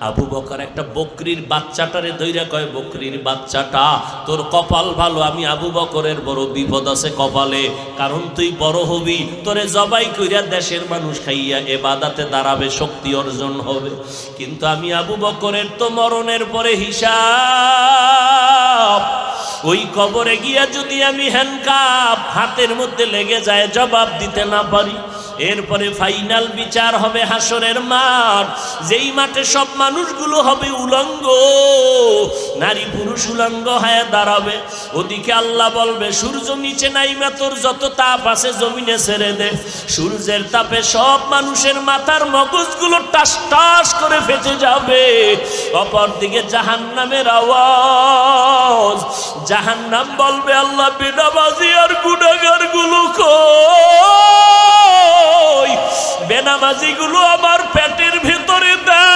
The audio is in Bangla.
আবু বকর একটা বকরির বাচ্চাটারে ধইরা কয়, বকরির বাচ্চাটা তোর কপাল ভালো, আমি আবু বকরের বড় বিপদ আছে কপালে, কারণ তুই বড় হবি, তোরে জবাই কইরা দেশের মানুষ খাইয়া ইবাদতে দাঁড়াবে, শক্তি অর্জন হবে। কিন্তু আমি আবু বকরের তো মরণের পরে হিসাব, ওই কবরে গিয়া যদি আমি হ্যান্ডকাপ হাতের মধ্যে লেগে যায়, জবাব দিতে না পারি, এরপরে ফাইনাল বিচার হবে হাসরের মাঠ, যেই মাঠে সব মানুষগুলো হবে উলঙ্গ, নারী পুরুষ উলঙ্গ হয়ে দাঁড়াবে। ওদিকে আল্লাহ বলবে, সূর্য নিচে নাইমা তোর যত তাপ আছে জমিনে ছেড়ে দে। সূর্যের তাপে সব মানুষের মাথার মগজগুলো টাস টাস করে ফেটে যাবে। অপরদিকে জাহান্নামের আওয়াজ, জাহান্নাম বলবে, আল্লাহ বেনামাজি আর গুনাহগার গুলো কই, বেনামাজি গুলো আমার পেটের ভেতরে দেয়।